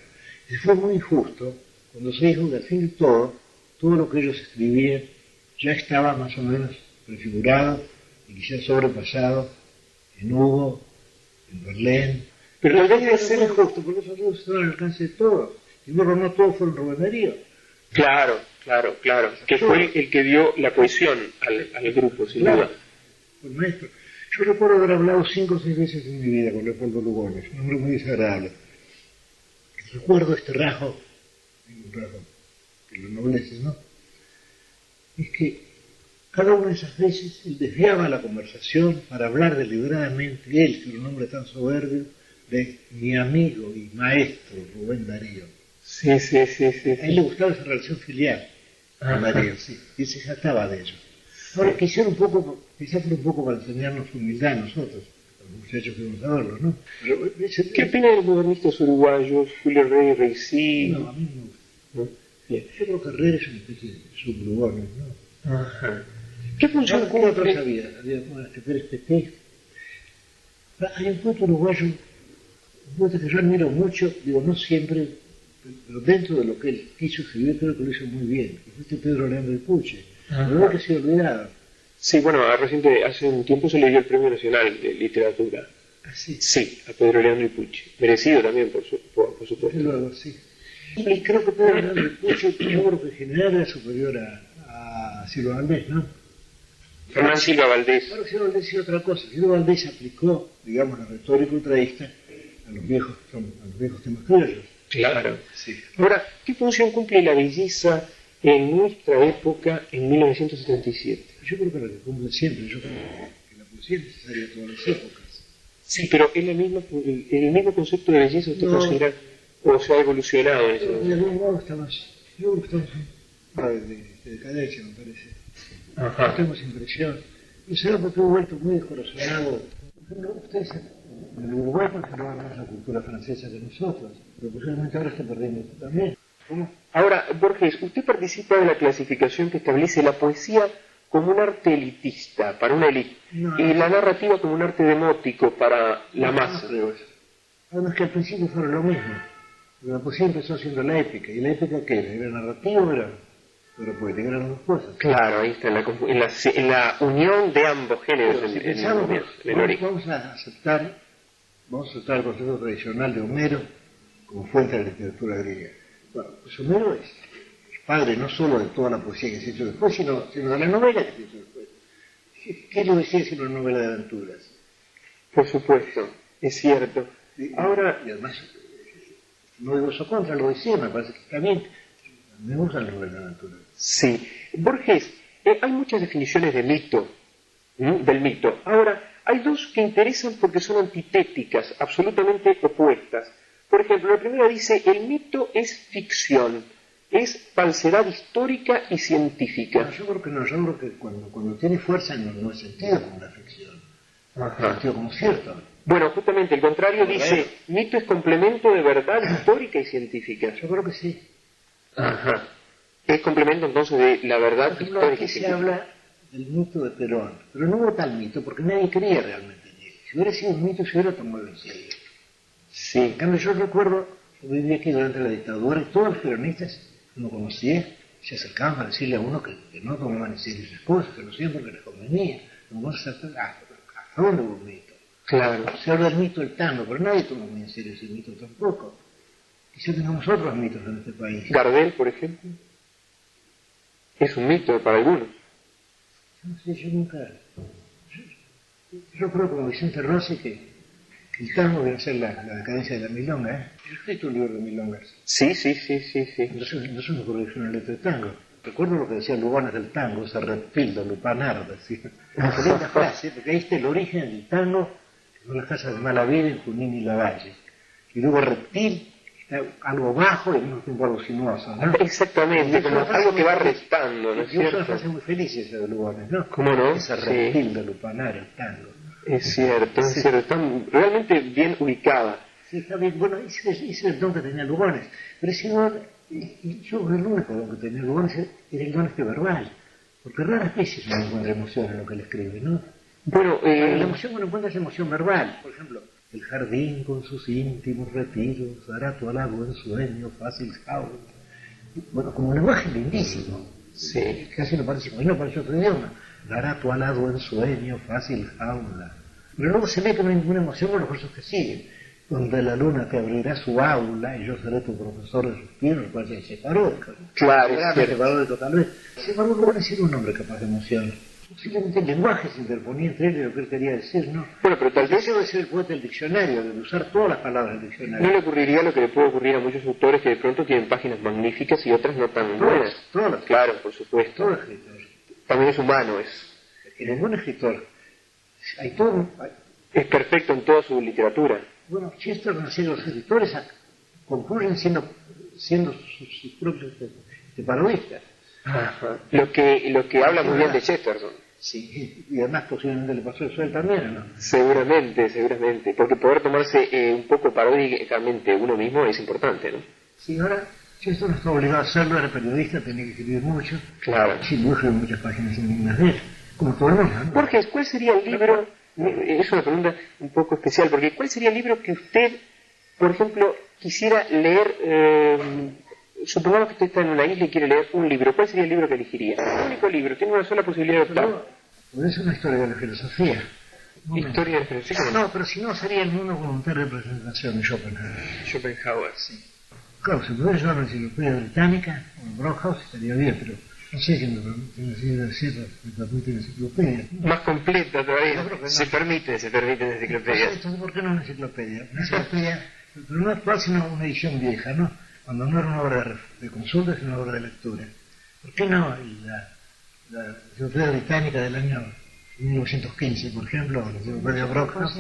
Y fue muy injusto cuando se dijo que al fin y todo lo que ellos escribían ya estaba más o menos prefigurado y quizás sobrepasado en Hugo, en Verlaine. Pero la idea de ser injusto, porque esos libros estaban al alcance de todos. Y luego no todos fueron Rubén Darío. Claro. Que fue el que dio la cohesión al grupo, sin duda. El maestro. Yo recuerdo haber hablado 5 o 6 veces en mi vida con Leopoldo Lugones, un hombre muy desagradable. Recuerdo este rasgo, un rasgo que lo ennoblece, ¿no? Es que cada una de esas veces él desviaba la conversación para hablar deliberadamente, él, que era un hombre tan soberbio, de mi amigo y maestro Rubén Darío. Sí. A él le gustaba esa relación filial con Darío, sí, y se jactaba de ello. Ahora, quizás fue un poco para enseñarnos humildad a nosotros, a los muchachos que vamos a verlo, ¿no? Pero, ¿qué opina de los modernistas uruguayos, Julio Rey, Reisí? No, a mí no me gusta. ¿No? Bien. Yo creo que Herrera es una especie de sublugones, ¿no? Ajá. ¿Qué función ¿Qué otros cumple? había? Había, bueno, Pérez Peté. Hay un poeta uruguayo, un poeta que yo admiro mucho, digo, no siempre, pero dentro de lo que él quiso escribir, creo que lo hizo muy bien, que fue este Pedro Leandro Puche. La verdad que ha sido olvidado. Sí, bueno, hace un tiempo se le dio el Premio Nacional de Literatura. ¿Ah, sí? Sí, a Pedro Leandro Puche. Merecido también, por supuesto. Desde luego, sí. Y creo que Pedro Leandro Puche, yo creo que en general era superior a Silva Valdés, ¿no? Fernán Silva Valdés. Ahora Silva Valdés hizo otra cosa. Silva Valdés aplicó, digamos, la retórica ultraísta a los viejos temas criollos. Claro. Sí. Ahora, ¿qué función cumple la belleza en nuestra época en 1977? Yo creo que lo que cumple siempre, yo creo que la poesía es necesaria en todas las épocas. Sí, pero ¿es el mismo concepto de belleza usted No. considera o se ha evolucionado en ese De momento? algún modo estamos, yo creo que estamos de decadencia, me parece. Ajá. No tenemos impresión. Y será porque he vuelto muy descorazonado. Ustedes en el Uruguay conservaban más la cultura francesa que nosotros, pero posiblemente ahora está perdiendo esto también. ¿Cómo? Ahora, Borges, usted participa de la clasificación que establece la poesía como un arte elitista, para una élite, No. y la narrativa como un arte demótico para la No masa. creo eso. Además que al principio fueron lo mismo. Porque la poesía empezó siendo la épica. ¿Y la épica qué era? ¿Era narrativa o era poética? Eran las dos cosas. Claro, ahí está, en la unión de ambos géneros Pero si en pensamos, el origen. vamos a aceptar el concepto tradicional de Homero como fuente de la literatura griega. Bueno, pues Homero es padre no solo de toda la poesía que se hizo después, sino de la novela que se hizo después. ¿Qué es lo que sigue siendo una novela de aventuras? Por supuesto, es cierto. Ahora, y además, no digo eso contra, lo decía, me parece que está bien. Me gusta la novela de aventuras. sí. Borges, hay muchas definiciones de mito, del mito. Ahora, hay dos que interesan porque son antitéticas, absolutamente opuestas. Por ejemplo, la primera dice, el mito es ficción, es falsedad histórica y científica. Bueno, yo creo que no, yo creo que cuando tiene fuerza no es sentido como una ficción, es sentido como cierto. Bueno, justamente el contrario dice, mito es complemento de verdad histórica y científica. Yo creo que sí. Ajá. Es complemento entonces de la verdad Por ejemplo, histórica aquí y se científica. habla del mito de Perón, pero no hubo tal mito porque nadie creía realmente en él. Si hubiera sido un mito, se hubiera tomado en serio. Sí. En cambio, yo recuerdo, yo viví aquí durante la dictadura y todos los peronistas que uno conocía se acercaban para decirle a uno que no tomaban en serio esas cosas, que lo hacían porque les convenía. Entonces, ¿a dónde hubo un mito? Claro. Se habla del mito del tango, pero nadie toma muy en serio ese mito tampoco. Quizá tengamos otros mitos en este país. Gardel, por ejemplo, es un mito para algunos. No sé, yo nunca... Yo creo como Vicente Rossi que el tango debe ser la decadencia de la milonga, ¿eh? Yo he escrito un libro de milongas. Sí. Entonces me ocurrió que una letra de tango. Recuerdo lo que decía Lugones del tango, ese reptil de Lupanar, decía. Una linda frase, porque ahí está el origen del tango, que son las casas de Malavida en Junín y Lavalle. Y luego reptil, está algo bajo y al mismo tiempo algo sinuoso, ¿no? Exactamente, como algo que va restando, ¿no es Y es una cierto? frase muy feliz esa de Lugones, ¿no? ¿Cómo no? Ese Sí. reptil de Lupanar, el tango. Es cierto, está realmente bien ubicada. Sí, está bien. Bueno, ese es el don que tenía Lugones. Pero ese don, yo el único don que tenía Lugones era el don este verbal. Porque raras veces uno encuentra emoción en lo que él escribe, ¿no? Bueno, La emoción que uno encuentra es emoción verbal. Por ejemplo, el jardín con sus íntimos retiros hará tu halago en sueño, fácil jaula. Bueno, como un lenguaje lindísimo. sí. Casi no parece, no parece otro idioma. Dará tu alado en sueño, fácil jaula. Pero luego se ve que no hay ninguna emoción con los versos que siguen. Donde la luna te abrirá su aula y yo seré tu profesor de suspiros, el cual se separó. Claro, es Se cierto. separó de tal vez. Sin embargo, no parece ser un hombre capaz de emoción. Posiblemente el lenguaje se interponía entre él y lo que él quería decir, ¿no? Bueno, pero tal vez Debe ser el poeta del diccionario, de usar todas las palabras del diccionario. no le ocurriría lo que le puede ocurrir a muchos autores que de pronto tienen páginas magníficas y otras no tan buenas. Todas. Claro, por supuesto. Todo escritor. También es humano, En ningún escritor hay todo. es perfecto en toda su literatura. Bueno, Chester, no sé, los escritores concluyen siendo sus propios parodistas. Lo que habla muy bien de Chesterton. Sí, y además posiblemente le pasó eso a él también, ¿no? Seguramente, porque poder tomarse un poco paródicamente uno mismo es importante, ¿no? Sí, ahora Chester no está obligado a hacerlo, era periodista, tenía que escribir mucho. Claro. Sí, no escribió muchas páginas indignas de él, como todo el mundo, ¿no? Borges, ¿cuál sería el libro? Es una pregunta un poco especial, porque ¿cuál sería el libro que usted, por ejemplo, quisiera leer? Supongamos que usted está en una isla y quiere leer un libro, ¿cuál sería el libro que elegiría? Un único libro, tiene una sola posibilidad de optar. Pero es una historia de la filosofía. Historia de la filosofía. No, pero si no sería el mundo voluntario de representación de Schopenhauer. Schopenhauer, sí. Claro, si pudiera llevar una enciclopedia británica, o Brockhaus, estaría bien, pero no sé si me permite una enciclopedia. Más completa todavía. Yo creo que no. Se permite una enciclopedia. Entonces, ¿por qué no una enciclopedia? Una enciclopedia, pero no actual, sino una edición vieja, ¿no? Cuando no era una obra de consulta, sino una obra de lectura. ¿Por qué no la enciclopedia británica del año 1915, por ejemplo, o la enciclopedia Brockhaus?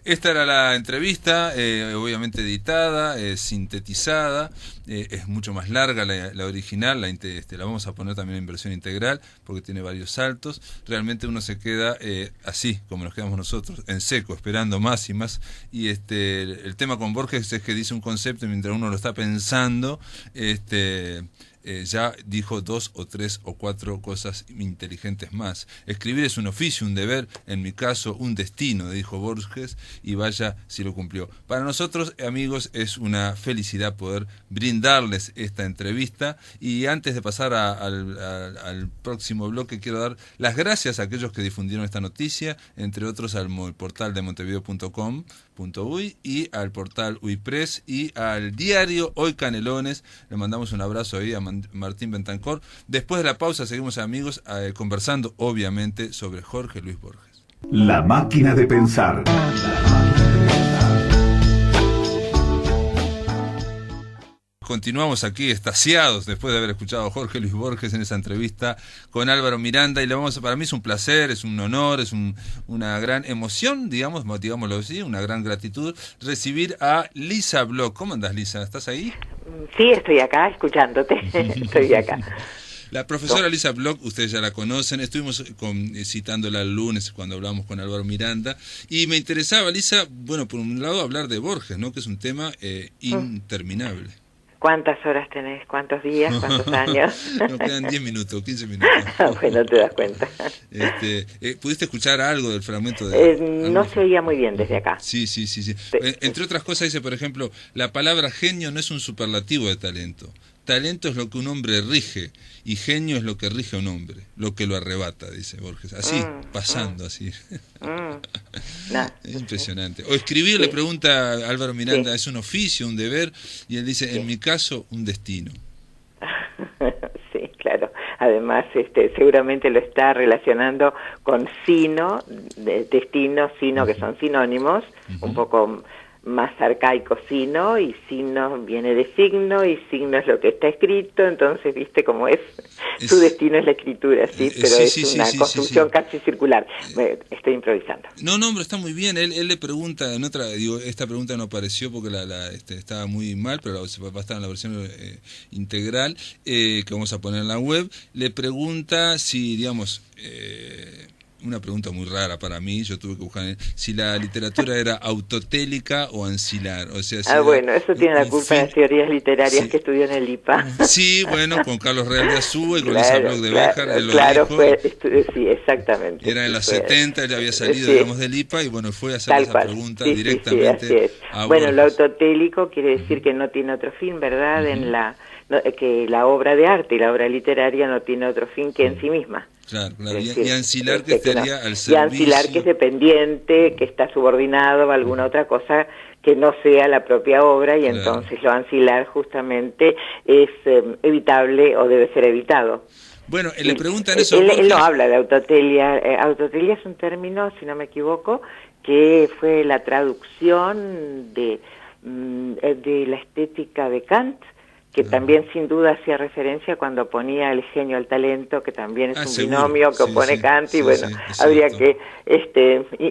Esta era la entrevista, obviamente editada, sintetizada, es mucho más larga la original, la vamos a poner también en versión integral porque tiene varios saltos. Realmente uno se queda así, como nos quedamos nosotros, en seco, esperando más y más. Y el tema con Borges es que dice un concepto y mientras uno lo está pensando, ya dijo 2 o 3 o 4 cosas inteligentes más. Escribir es un oficio, un deber, en mi caso un destino, dijo Borges, y vaya si lo cumplió. Para nosotros, amigos, es una felicidad poder brindarles esta entrevista, y antes de pasar al próximo bloque quiero dar las gracias a aquellos que difundieron esta noticia, entre otros al portal de montevideo.com.uy y al portal UiPress y al diario Hoy Canelones. Le mandamos un abrazo ahí a Martín Bentancor. Después de la pausa seguimos, amigos, conversando obviamente sobre Jorge Luis Borges. La máquina de pensar. Continuamos aquí extasiados después de haber escuchado a Jorge Luis Borges en esa entrevista con Álvaro Miranda, y para mí es un placer, es un honor, es una gran emoción, digámoslo así, una gran gratitud recibir a Lisa Bloch. ¿Cómo andás, Lisa? ¿Estás ahí? Sí, estoy acá escuchándote. Estoy acá. La profesora Lisa Bloch, ustedes ya la conocen, estuvimos citándola el lunes cuando hablamos con Álvaro Miranda, y me interesaba, Lisa, bueno, por un lado hablar de Borges, ¿no?, que es un tema interminable. ¿Cuántas horas tenés? ¿Cuántos días? ¿Cuántos años? Nos quedan 10 minutos, 15 minutos. Bueno, te das cuenta. ¿Pudiste escuchar algo del fragmento? No se oía muy bien desde acá. Sí. Entre otras cosas dice, por ejemplo, la palabra genio no es un superlativo de talento. Talento es lo que un hombre rige, y genio es lo que rige a un hombre, lo que lo arrebata, dice Borges. Así, pasando así. No. Es impresionante. O escribir, le pregunta Álvaro Miranda, ¿es un oficio, un deber? Y él dice, en mi caso, un destino. Sí, claro. Además, seguramente lo está relacionando con sino, destino, sino, que son sinónimos, un poco más arcaico sino, y sino viene de signo, y signo es lo que está escrito, entonces viste cómo es, su destino es la escritura, sí, pero es una construcción casi circular. Estoy improvisando. No, pero está muy bien. Él le pregunta, esta pregunta no apareció porque estaba muy mal, pero va a estar en la versión integral, que vamos a poner en la web. Le pregunta si, digamos, una pregunta muy rara para mí, yo tuve que buscar si la literatura era autotélica o ancilar, o sea, si bueno, eso tiene la culpa de las teorías literarias que estudió en el IPA. Sí, bueno, con Carlos Real de Azúa y con Lisa Bloch de Béjar, sí, exactamente. Era en las 70, él había salido, digamos, del IPA, y bueno, fue a hacer esa pregunta directamente. Bueno, lo autotélico quiere decir que no tiene otro fin, ¿verdad? Que la obra de arte y la obra literaria no tiene otro fin que en sí misma. Claro. Y ancilar, que estaría al servicio. Y ancilar, que es dependiente, que está subordinado a alguna otra cosa que no sea la propia obra, y entonces lo ancilar justamente es evitable o debe ser evitado. Bueno, le preguntan eso. Él no habla de autotelia. Autotelia es un término, si no me equivoco, que fue la traducción de la estética de Kant, que también sin duda hacía referencia cuando ponía el genio al talento, que también es un binomio que opone Kant, y bueno, habría que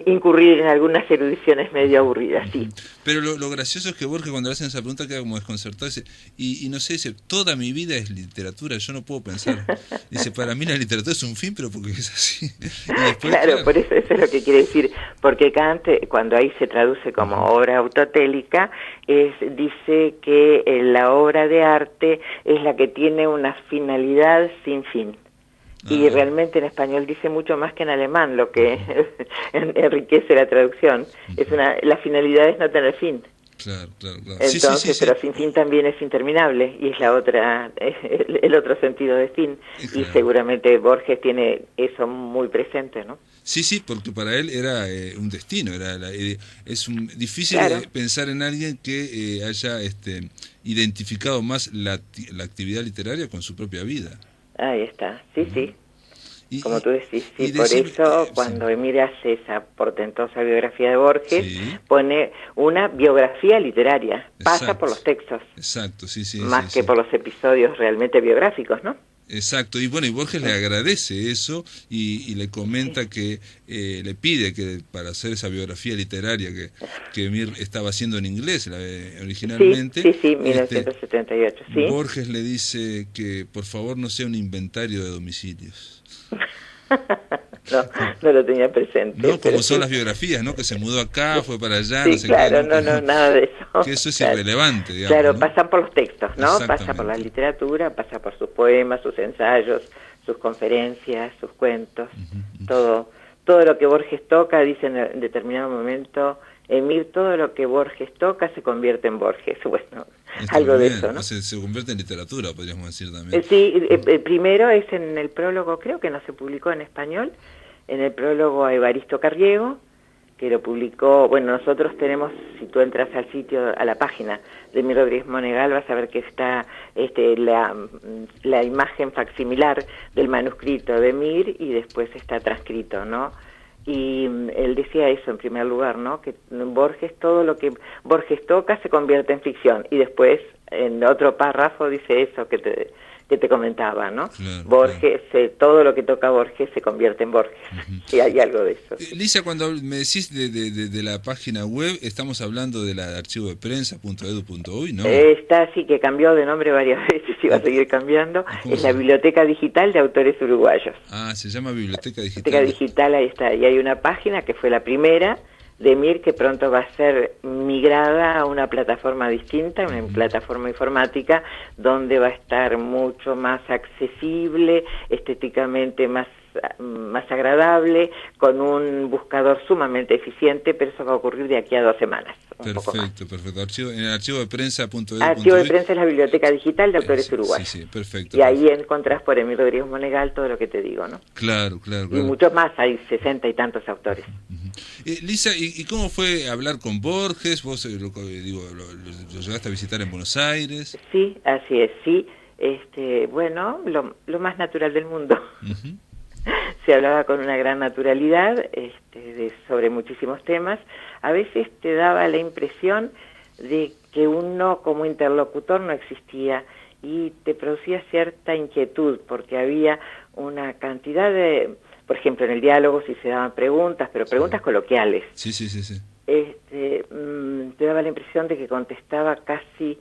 incurrir en algunas erudiciones medio aburridas, sí. Pero lo gracioso es que Borges, cuando le hacen esa pregunta, queda como desconcertado, dice, y no sé, dice, toda mi vida es literatura, yo no puedo pensar. Dice, para mí la literatura es un fin, pero porque es así. Y después, claro, por eso es lo que quiere decir, porque Kant, cuando ahí se traduce como obra autotélica, dice que la obra de arte es la que tiene una finalidad sin fin. Y realmente en español dice mucho más que en alemán, lo que enriquece la traducción. La finalidad es no tener fin. Claro. Entonces, pero sin fin también es interminable, y es el otro sentido de fin. Claro. Y seguramente Borges tiene eso muy presente, ¿no? Sí, porque para él era un destino, difícil pensar en alguien que haya identificado más la actividad literaria con su propia vida. Ahí está, sí. Como tú decís, por eso cuando miras esa portentosa biografía de Borges, pone una biografía literaria, pasa por los textos. Exacto, más que por los episodios realmente biográficos, ¿no? Exacto, y Borges le agradece eso y le comenta que le pide que para hacer esa biografía literaria que Mir estaba haciendo en inglés originalmente. Sí, 1978, sí. Borges le dice que por favor no sea un inventario de domicilios. no lo tenía presente. No, como pero son sí. las biografías, ¿no? Que se mudó acá, fue para allá, Sí, no sé claro, qué. no, nada de eso. Que eso es Claro. irrelevante, digamos. Claro, ¿no? pasan por los textos, ¿no? Pasa por la Exactamente. literatura, pasa por sus poemas, sus ensayos, sus conferencias, sus cuentos, todo lo que Borges toca, dice en determinado momento, Emir, todo lo que Borges toca se convierte en Borges. Bueno, Está algo muy de bien. eso, ¿no? O sea, se convierte en literatura, podríamos decir también. Sí, primero es en el prólogo, creo que no se publicó en español, en el prólogo a Evaristo Carriego, que lo publicó, bueno, nosotros tenemos, si tú entras al sitio, a la página de Emir Rodríguez Monegal, vas a ver que está la imagen facsimilar del manuscrito de Emir y después está transcrito, ¿no? Y él decía eso en primer lugar, ¿no? Que Borges, todo lo que Borges toca se convierte en ficción. Y después, en otro párrafo, dice eso que te comentaba, ¿no? Claro, Borges, todo lo que toca Borges se convierte en Borges. Y hay algo de eso. Lisa, cuando me decís de la página web, estamos hablando de la de archivo de prensa.edu.uy, ¿no? Está así, que cambió de nombre varias veces y va a seguir cambiando. ¿Cómo Es se la llama? Biblioteca Digital de Autores Uruguayos. Ah, se llama Biblioteca Digital. Biblioteca Digital, ahí está. Y hay una página que fue la primera de Emir, que pronto va a ser migrada a una plataforma distinta, una plataforma informática, donde va a estar mucho más accesible, estéticamente más agradable, con un buscador sumamente eficiente, pero eso va a ocurrir de aquí a 2 semanas. Perfecto. En el archivo de prensa.edu.uy. Archivo de prensa es la Biblioteca Digital de Autores Sí, Uruguayos. sí, perfecto. Y ahí encontrás por Emir Rodríguez Monegal todo lo que te digo, ¿no? Claro. Y muchos más, hay 60 y tantos autores. Lisa, ¿y cómo fue hablar con Borges? ¿Vos lo llegaste a visitar en Buenos Aires? Sí, así es, sí. Bueno, lo más natural del mundo. Se hablaba con una gran naturalidad sobre muchísimos temas. A veces te daba la impresión de que uno como interlocutor no existía y te producía cierta inquietud porque había una cantidad de, por ejemplo, en el diálogo si se daban preguntas, pero preguntas coloquiales. Sí. Te daba la impresión de que contestaba casi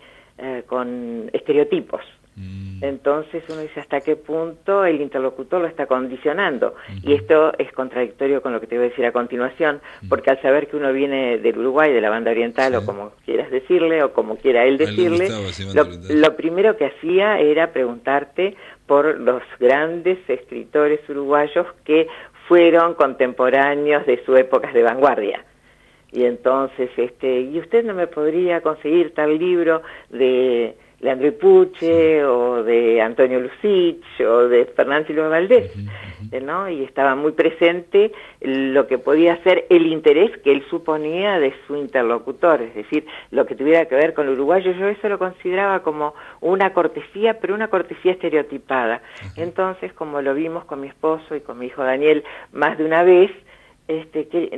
con estereotipos. Entonces uno dice hasta qué punto el interlocutor lo está condicionando. Y esto es contradictorio con lo que te voy a decir a continuación, porque al saber que uno viene del Uruguay, de la banda oriental, o como quieras decirle, o como quiera él decirle, lo primero que hacía era preguntarte por los grandes escritores uruguayos que fueron contemporáneos de sus épocas de vanguardia. Y entonces, ¿y usted no me podría conseguir tal libro de Leandro Ipuche o de Antonio Lucich o de Fernán Silva Valdés, ¿no? Y estaba muy presente lo que podía ser el interés que él suponía de su interlocutor, es decir, lo que tuviera que ver con el uruguayo. Yo eso lo consideraba como una cortesía, pero una cortesía estereotipada. Entonces, como lo vimos con mi esposo y con mi hijo Daniel más de una vez, que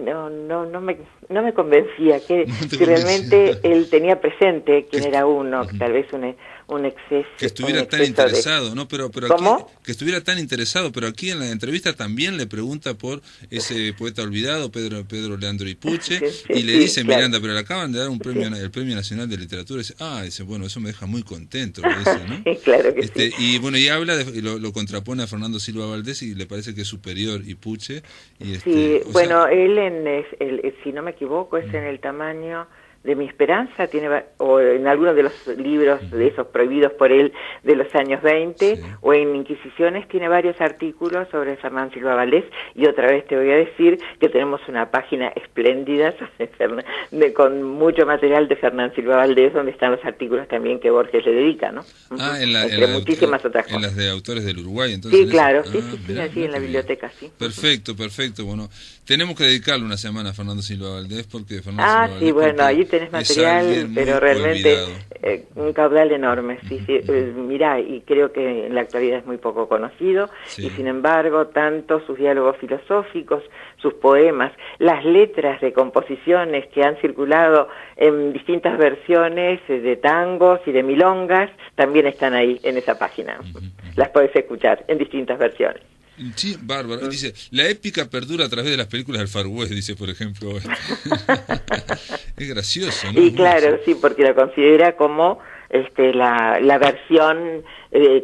no me convencía que realmente él tenía presente quién era uno, que tal vez un exceso. Que estuviera tan interesado, ¿no? Pero ¿Cómo? aquí, que estuviera tan interesado, pero aquí en la entrevista también le pregunta por ese poeta olvidado, Pedro Leandro Ipuche, y le dice, claro. Miranda, pero le acaban de dar un premio, el Premio Nacional de Literatura, y dice, bueno, eso me deja muy contento, le dice, ¿no? Sí, claro que sí. Y bueno, y habla, lo contrapone a Fernando Silva Valdés y le parece que es superior Ipuche. Y sí, bueno, él, si no me equivoco, es en el tamaño de Mi Esperanza, o en algunos de los libros de esos prohibidos por él de los años 20, o en Inquisiciones, tiene varios artículos sobre Fernán Silva Valdés, y otra vez te voy a decir que tenemos una página espléndida con mucho material de Fernán Silva Valdés, donde están los artículos también que Borges le dedica, ¿no? Entre muchísimas otras cosas. En las de autores del Uruguay, entonces. Sí, claro, sí, mirá, allí en la biblioteca, sí. Perfecto, bueno, tenemos que dedicarle una semana a Fernando Silva Valdés, porque Fernando Silva Valdés, sí, bueno, ahí tenés material, pero realmente un caudal enorme, mirá, y creo que en la actualidad es muy poco conocido, y sin embargo, tanto sus diálogos filosóficos, sus poemas, las letras de composiciones que han circulado en distintas versiones de tangos y de milongas, también están ahí en esa página. Las podés escuchar en distintas versiones. Sí, bárbaro. Dice, la épica perdura a través de las películas del Far West, dice, por ejemplo. Es gracioso, ¿no? Y claro, sí, porque lo considera como la versión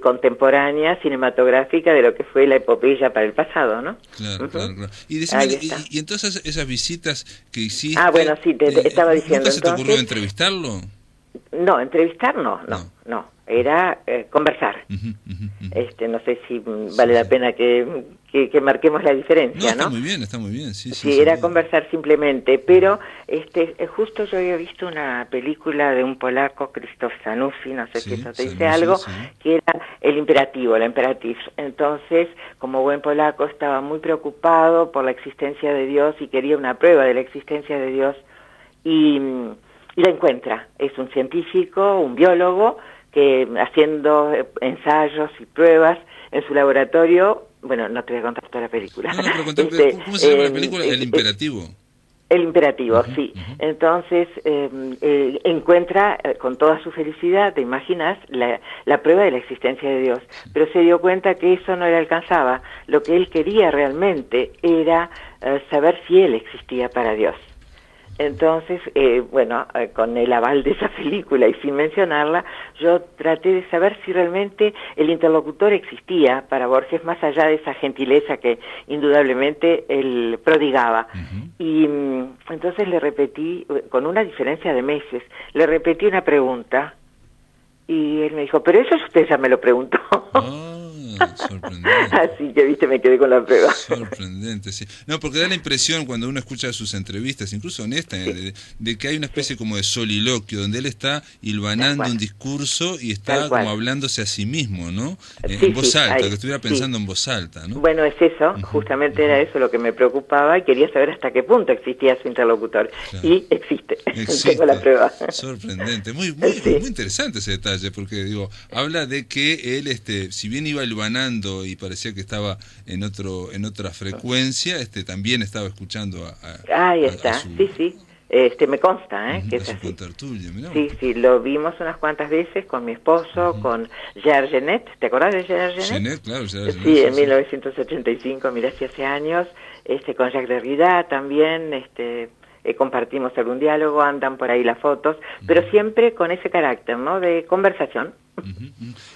contemporánea cinematográfica de lo que fue la epopeya para el pasado, ¿no? Claro, claro, claro. Y decime, y entonces esas visitas que hiciste... bueno, sí, te estaba diciendo. ¿Nunca se te ocurrió entrevistarlo? No, entrevistar no. Era conversar. No sé si vale la pena que marquemos la diferencia, ¿no? Está muy bien, sí. Sí, era conversar simplemente, pero justo yo había visto una película de un polaco, Krzysztof Zanussi, no sé si eso te dice algo, que era el imperativo, la imperatriz. Entonces, como buen polaco, estaba muy preocupado por la existencia de Dios y quería una prueba de la existencia de Dios, y la encuentra. Es un científico, un biólogo, que haciendo ensayos y pruebas en su laboratorio, bueno, no te voy a contar toda la película. No, pero contame, ¿cómo se llama la película? El imperativo. El imperativo, sí. Entonces, encuentra con toda su felicidad, te imaginas, la prueba de la existencia de Dios. Pero se dio cuenta que eso no le alcanzaba. Lo que él quería realmente era saber si él existía para Dios. Entonces, con el aval de esa película y sin mencionarla, yo traté de saber si realmente el interlocutor existía para Borges, más allá de esa gentileza que indudablemente él prodigaba. Y entonces le repetí, con una diferencia de meses, le repetí una pregunta y él me dijo, pero eso usted ya me lo preguntó. Sorprendente. Así que, viste, me quedé con la prueba. Sorprendente, sí. No, porque da la impresión cuando uno escucha sus entrevistas, incluso honestas, de que hay una especie como de soliloquio, donde él está hilvanando un discurso y está como hablándose a sí mismo, ¿no? En voz alta, que estuviera pensando en voz alta, ¿no? Bueno, es eso, justamente era eso lo que me preocupaba y quería saber hasta qué punto existía su interlocutor. Claro. Y existe. Tengo la prueba. Sorprendente, muy interesante ese detalle, porque digo, habla de que él, si bien iba hilvanando y parecía que estaba en otra frecuencia, también estaba escuchando ahí está, sí. Me consta, que es así. Sí, lo vimos unas cuantas veces con mi esposo, con Gerard Genet. ¿Te acordás de Gerard Genet? Genet, claro, Gerard Genet. Sí, en 1985, mirá si hace años, con Jacques Derrida también, compartimos algún diálogo, andan por ahí las fotos, pero siempre con ese carácter, ¿no?, de conversación.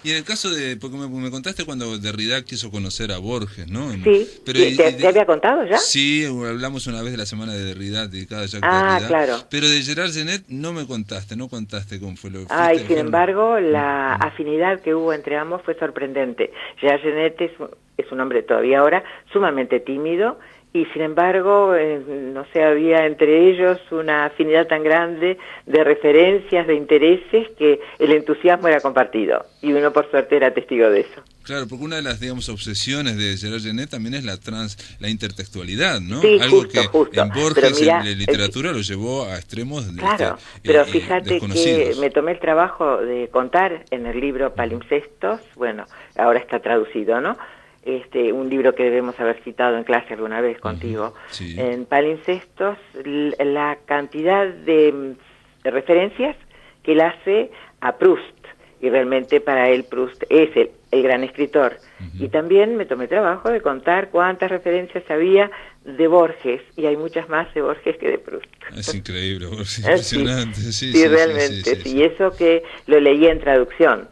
Y en el caso de, porque me contaste cuando Derrida quiso conocer a Borges, ¿no? Sí, pero ¿te había contado ya? Sí, hablamos una vez de la semana de Derrida, dedicada a Jacques Derrida. Claro. Pero de Gerard Genet no contaste cómo fue lo que sin embargo, la afinidad que hubo entre ambos fue sorprendente. Gerard Genet es un hombre todavía ahora sumamente tímido, y sin embargo, había entre ellos una afinidad tan grande de referencias, de intereses, que el entusiasmo era compartido, y uno por suerte era testigo de eso. Claro, porque una de las, obsesiones de Gerard Genet también es la intertextualidad, ¿no? Sí, algo justo. En Borges, en la literatura, lo llevó a extremos claro, pero fíjate que me tomé el trabajo de contar en el libro Palimpsestos, ahora está traducido, ¿no?, un libro que debemos haber citado en clase alguna vez contigo. Sí. En Palimpsestos, la cantidad de referencias que él hace a Proust, y realmente para él Proust es el gran escritor. Y también me tomé trabajo de contar cuántas referencias había de Borges, y hay muchas más de Borges que de Proust. Es increíble, Borges, impresionante. Sí, realmente, y eso que lo leí en traducción,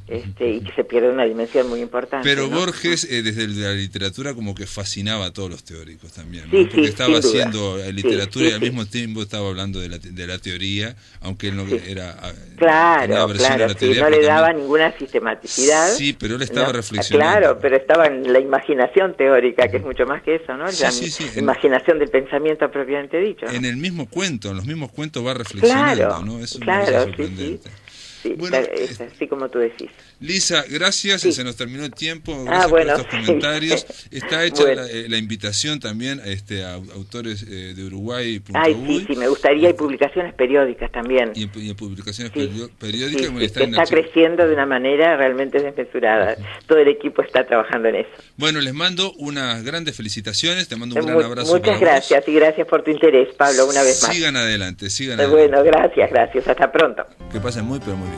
y que se pierde una dimensión muy importante. Pero ¿no? Borges, desde la literatura, como que fascinaba a todos los teóricos también, ¿no? Sí, porque estaba haciendo sí, literatura y al mismo tiempo estaba hablando de la teoría, aunque él no era... Claro, no le daba ninguna sistematicidad. Sí, pero él estaba reflexionando. Claro, pero estaba en la imaginación teórica, que es mucho más que eso, ¿no? Imaginación del pensamiento propiamente dicho, ¿no? En el mismo cuento, en los mismos cuentos va reflexionando, ¿no? Eso es sorprendente. Sí, bueno, es así como tú decís. Lisa, gracias, se nos terminó el tiempo, gracias por estos comentarios. Está hecha la invitación también a autores de Uruguay. Sí, me gustaría, y publicaciones periódicas también. Y publicaciones periódicas. Está creciendo de una manera realmente desmesurada. Todo el equipo está trabajando en eso. Bueno, les mando unas grandes felicitaciones, te mando un gran abrazo. Muchas gracias, y gracias por tu interés, Pablo, una vez más. Sigan adelante. Bueno, gracias, hasta pronto. Que pasen muy, pero muy